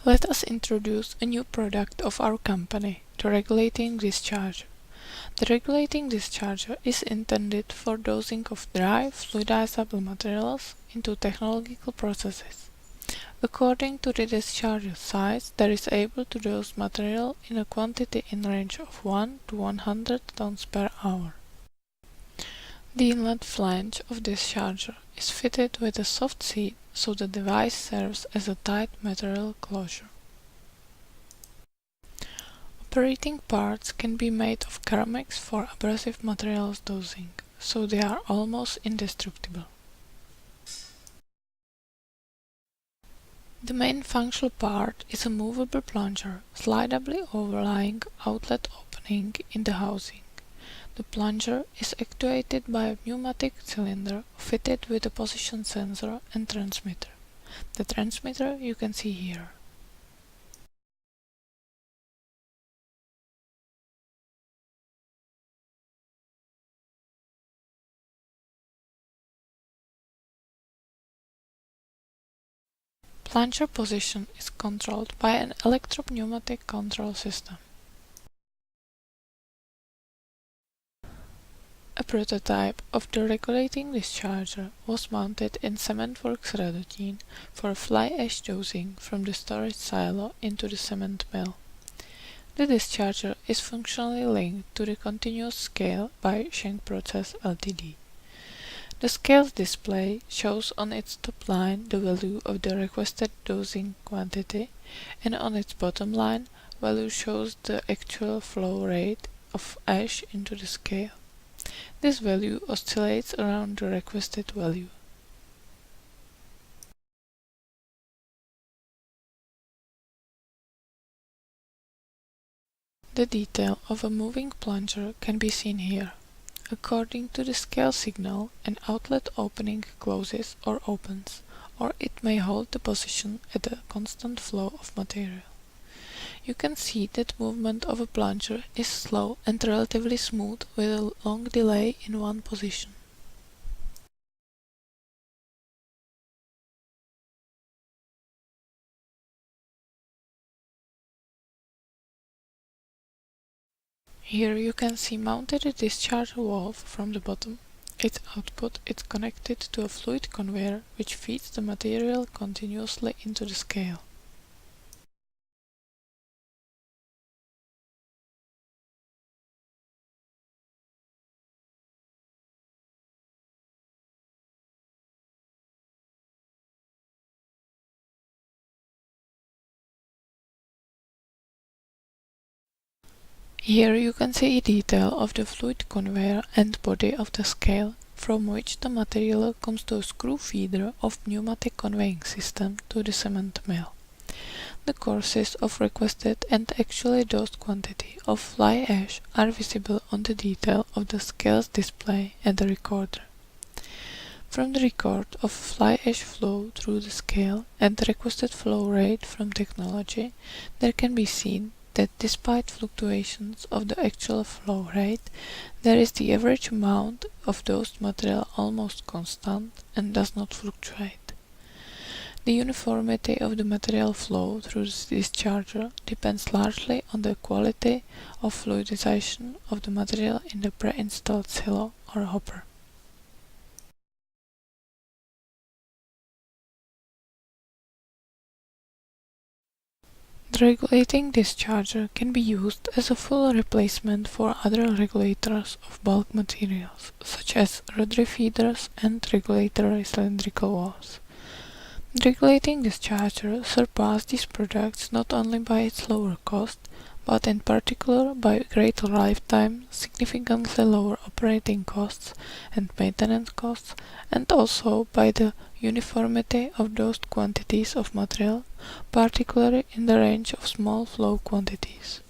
Let us introduce a new product of our company, the regulating discharger. The regulating discharger is intended for dosing of dry, fluidizable materials into technological processes. According to the discharger size, there is able to dose material in a quantity in range of 1 to 100 tons per hour. The inlet flange of discharger is fitted with a soft seat, so the device serves as a tight material closure. Operating parts can be made of ceramics for abrasive materials dosing, so they are almost indestructible. The main functional part is a movable plunger, slidably overlying outlet opening in the housing. The plunger is actuated by a pneumatic cylinder fitted with a position sensor and transmitter. The transmitter you can see here. Plunger position is controlled by an electropneumatic control system. A prototype of the regulating discharger was mounted in Cementworks Radotín for fly ash dosing from the storage silo into the cement mill. The discharger is functionally linked to the continuous scale by Schenck Process Ltd. The scale's display shows on its top line the value of the requested dosing quantity, and on its bottom line value shows the actual flow rate of ash into the scale. This value oscillates around the requested value. The detail of a moving plunger can be seen here. According to the scale signal, an outlet opening closes or opens, or it may hold the position at a constant flow of material. You can see that movement of a plunger is slow and relatively smooth with a long delay in one position. Here you can see mounted a discharge valve from the bottom. Its output is connected to a fluid conveyor which feeds the material continuously into the scale. Here you can see a detail of the fluid conveyor and body of the scale, from which the material comes to a screw feeder of pneumatic conveying system to the cement mill. The courses of requested and actually dosed quantity of fly ash are visible on the detail of the scale's display and the recorder. From the record of fly ash flow through the scale and the requested flow rate from technology, there can be seen that despite fluctuations of the actual flow rate, there is the average amount of dosed material almost constant and does not fluctuate. The uniformity of the material flow through the discharger depends largely on the quality of fluidization of the material in the pre-installed silo or hopper. The regulating discharger can be used as a full replacement for other regulators of bulk materials, such as rotary feeders and regulatory cylindrical valves. The regulating discharger surpassed these products not only by its lower cost, but in particular by greater lifetime, significantly lower operating costs and maintenance costs, and also by the uniformity of dosed quantities of material, particularly in the range of small flow quantities.